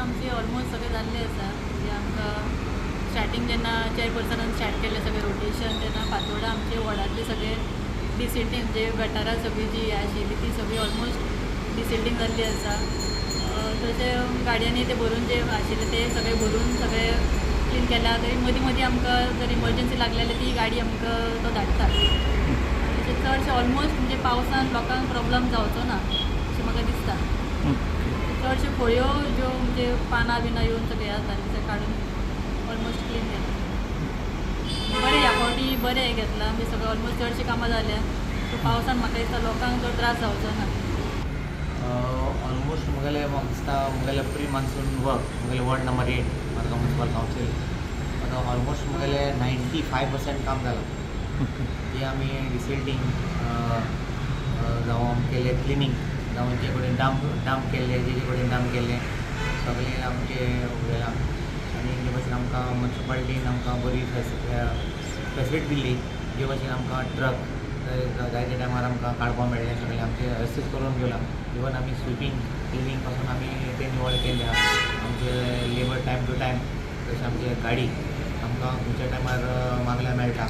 आमचे ऑलमोस्ट सगळे जाल्ले आसा. म्हणजे आमकां स्टार्टींग जेन्ना चेअरपर्सनान स्टार्ट केलें सगळें रोटेशन तेन्ना फातोर्डा आमचे वॉर्डांतले सगळे डिसिल्टींग म्हणजे गटारां सगळी जी आशिल्ली ती सगळी ऑलमोस्ट डिसिल्टींग जाल्ली आसा. तशें गाडयांनी ते भरून जे आशिल्ले ते सगळे भरून सगळे क्लीन केला. तरी मदीं मदीं आमकां जर इमर्जन्सी लागली जाल्यार ती गाडी आमकां तो धाडटा. म्हणजे चडशे ऑलमोस्ट म्हणजे पावसान लोकांक प्रॉब्लम जावचो ना अशें म्हाका दिसता. चडश्यो फळ्यो ज्यो म्हणजे पानां बिनां येवन सगळे आसता ते काडून ऑलमोस्ट क्लीन केला. बरें ह्या फावटी बरें हें घेतलां म्हणजे सगळें ऑलमोस्ट चडशीं कामां जाल्या. सो पावसान म्हाका दिसता लोकांक चड त्रास जावचो ना. ऑलमोस्ट मुगेले म्हाका दिसता मुगेले प्री मान्सून वर्क मुगेले ward number 8 Margao municipal council आतां ऑलमोस्ट मुगेले 95% काम जालां. जी आमी डिसिल्टींग जावं केले क्लिनींग जावं जे कडेन डांप केल्ले जे कडेन डांप केल्ले सगळे आमचे उडयलां. आनी जे भशेन आमकां म्युनिसिपालिटीन आमकां बरी फेसिलिटी दिल्ली जे भशेन आमकां ट्रक जायते टायमार आमकां काडपाक मेळ्ळें सगळें आमचे असिस्ट करून घेवला. इवन आमी स्विपींग क्लिनींग पासून आमी ते निवळ केल्ले आहा. आमचे लेबर टायम टू टायम तशें आमचे गाडी आमकां खंयच्या टायमार मागल्यार मेळटा.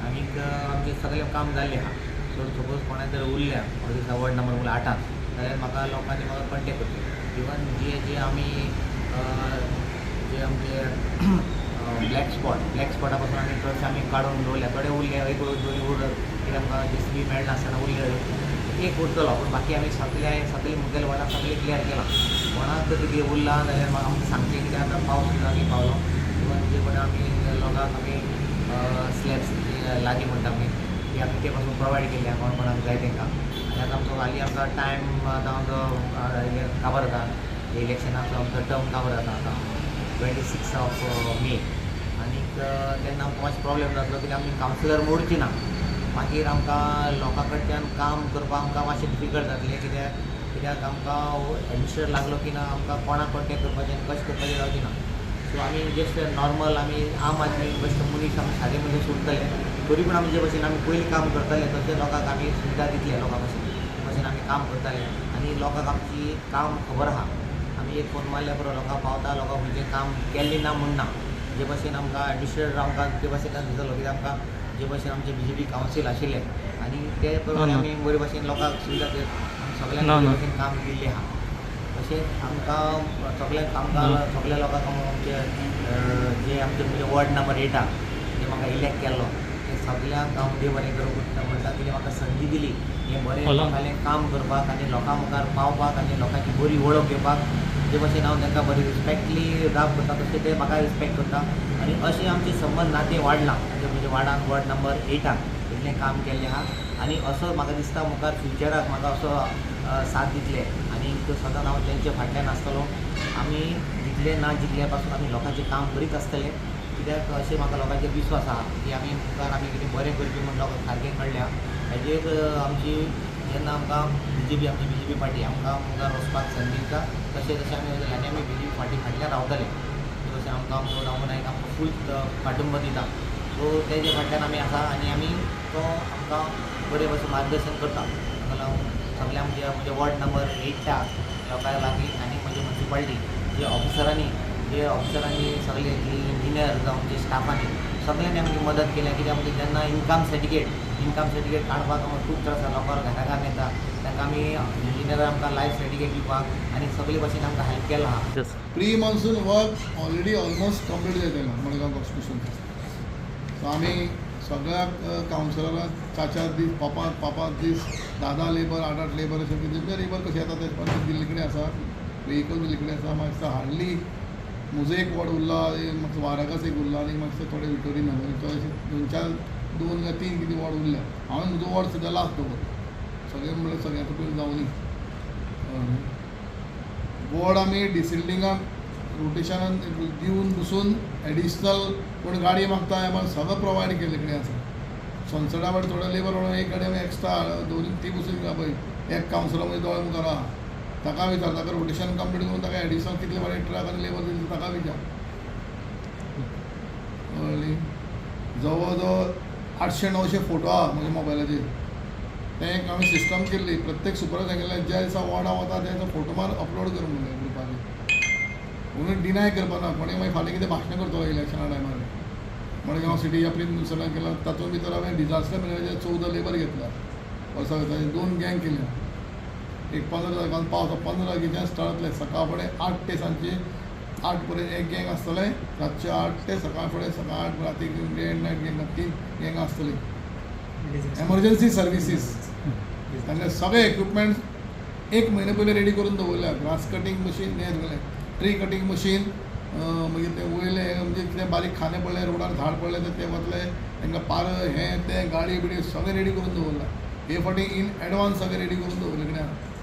आनीक आमचें सगळें काम जाल्लें आहा. सो सपोज कोणा जर उरल्या हो दिसा वॉर्ड नंबर 8 जाल्यार म्हाका लोकांनी म्हाका कॉन्टेक्ट करचें. इवन जे आमी जे आमचे ब्लॅक स्पॉटा पासून आमी चडशे आमी काडून दवरल्या. थोडे उरले एक दोन उरत कित्याक आमकां JCB मेळना आसतना उरले एक उरतलो पूण बाकी आमी सगळे मुगेले वाटाक सगळे क्लियर केलां. कोणाक जर कितें उरला जाल्यार म्हाका आमकां सांगचें कित्याक आतां पावस सुद्दां आमी पावलो. इवन जे कडेन आमी लोकांक आमी स्लॅब्स लागीं म्हणटा आमी ती आमी ते पासून प्रोवायड केल्या कोणाक जाय तांकां. आनी आतां आमचो हालीं आमकां टायम आतां आमचो काबार जाता इलेक्शनाचो आमचो टर्म काबार जाता आतां 26 मे. आनीक तेन्ना आमकां मातशें प्रॉब्लेम जातलो कित्याक आमी कावन्सिलर मोडची ना. मागीर आमकां लोकां कडच्यान काम करपाक आमकां मातशें डिफिकल्ट जातलें कित्याक आमकां एडमिनिस्ट्रेटर लागलो की ना आमकां कोणाक कॉन्टेक्ट करपाचें कशें करपाचें जावचें ना. सो आमी जस्ट नॉर्मल आमी आम आदमी बेश्ट मनीस आमी सादे मनीस उरतले तरी पूण आमी जे भशेन आमी पयलीं काम करताले तशें लोकांक आमी सुविधा दितले लोकां भशेन आमी काम करताले. आनी लोकांक आमची काम खबर आहा. आमी एक फोन मारल्या पुरो लोकांक पावता. लोकांक खंयचें काम केल्लें ना म्हूण ना. जे भशेन आमकां एडमिनिस्ट्रेटर आमकां ते भशेन दितलो कित्याक आमकां जे भशेन आमचे BJP कावन्सील आशिल्ले आनी ते प्रमाणे आमी बरे भशेन लोकांक सुविधा आमी सगळ्यांक बरे भशेन काम दिल्लें आहा. तशेंच आमकां सगळ्यांक आमकां सगळ्या लोकांक आमचे जे आमचे म्हणजे वॉर्ड नंबर 8 जे म्हाका इलेक्ट केल्लो ते सगळ्यांक हांव देव बरें करूं म्हणटा कितें म्हाका संदी दिली हें बरें लोकांलें काम करपाक आनी लोकां मुखार पावपाक आनी लोकांची बरी वळख घेवपाक. जे भशेन हांव तांकां बरी रिस्पेक्टली राब करता तशें ते म्हाका रिस्पेक्ट करता. आनी अशें आमचे संबंद नातें वाडलां म्हणजे वार्डान वॉर्ड नंबर 8 इतलें काम केल्लें आहा. आनी असो म्हाका दिसता मुखार फ्युचराक म्हाका असो साथ दितले आनी सदांच हांव तेंचे फाटल्यान आसतलो. आमी जितले ना जितले पासून आमी लोकांचें काम करीत आसतले कित्याक अशें म्हाका लोकांचेर विश्वास आहा की आमी मुखार आमी कितें बरें करपी म्हूण लोकांक सारकें कळ्ळें आहा. हेजेर आमची जेन्ना आमकां BJP पार्टी आमकां मुखार वचपाक संदी दिता तशें आमी BJP पार्टी फाटल्यान रावतले. तशें आमकां आमचो रामू नायक आमकां फूल पाठिंबो दिता. सो तेजे फाटल्यान आमी आसा आनी आमी तो आमकां बरे भशेन मार्गदर्शन करता. ताका लागून सगळ्या म्हणजे वॉर्ड नंबर 8च्या लोकांक लागीं आनी म्हणजे म्युनिसिपालिटी जे ऑफिसरांनी सगळे इंजिनियर जावं जे स्टाफांनी सगळ्यांनी आमची मदत केल्या कित्याक आमचे जेन्ना इन्कम सर्टिफिकेट काडपाक आमकां खूब त्रास जाता. लोकांक घराघर येता तांकां आमी इंजिनियर आमकां लायफ सर्टिफिकेट दिवपाक आनी सगळे भशेन आमकां हेल्प केला आहा. Pre monsoon work already almost complete जातलें मडगांव कॉर्पोरेशन. सो आमी सगळ्या कावन्सिलरांक 4 दीस 5 दीस 10 लेबर 8 लेबर अशें कितें लेबर कशें येता तें पण दिल्ले कडेन आसा. व्हेहिकल दिल्ले कडेन आसा. म्हाका दिसता हार्डली म्हजो एक वॉर्ड उरला म्हाका वारागास एक उरला आनी म्हाका दिसता थोडे विक्टोरीन अशें 2 काय 3 कितें वॉर्ड उरल्या. हांवें म्हजो वॉर्ड सद्या लास्ट दवर सगळें म्हणल्यार सगळ्यांचो पयलीं जावनी वॉर्ड आमी डिसिल्टिंगाक रोटेशनान दिवन बसून एडिशनल कोण गाडी मागता आमी सगळं प्रोवायड केल्ले कडेन आसा. सनसेटा वाट थोडे लेबर एक गाडी आमी एक्स्ट्रा 2-3 बसून पळय एक कावन्सिलर म्हणजे दोळे मुखार आहा ताका विचार ताका रोटेशन कंप्लीट करून ताका एडिशनल कितले वाडे ट्रक आनी लेबर दिले ताका विचार. कळ्ळें. जवळ जवळ 800-900 फोटो आहा म्हज्या मोबायलाचेर. तें एक आमी सिस्टम केल्ली प्रत्येक सुपरवायझर सांगिल्लें ज्या दिसा वॉर्डा वता त्या दिसा फोटो मार अपलोड कर म्हणलें ग्रुपाचेर. कोणी डिनाय करपाना कोणी मागीर फाल्यां कितें भाशणां करतलो इलेक्शना टायमार मडगांव सिटी आपली नुकसानां केला तातूंत भितर हांवें डिजास्टर मॅनेजर 14 लेबर घेतला वर्सां ताचे 2 गँग केल्या एक 15 तारखां पावता 15 गित्यान स्टार्ट जातले सकाळ फुडें 8 ते सांजचे 8 पर्यंत एक गँग आसतले रातचे 8 ते सकाळ फुडें सकाळ 8 राती डे एंड नायट गँग 3 गँग आसतली एमर्जन्सी सर्विसीस तांचे सगळे इक्विपमेंट्स एक म्हयने पयलीं रेडी करून दवरल्या ग्रास कटींग मशीन हें सगळें ट्री कटींग मशीन मागीर ते वयले म्हणजे कितें बारीक खाने पडले रोडार झाड पडले ते वतले तांकां पार हें तें गाडी बिडी सगळें रेडी करून दवरला हे फावटी इन एडवान्स सगळें रेडी करून दवरलें कित्याक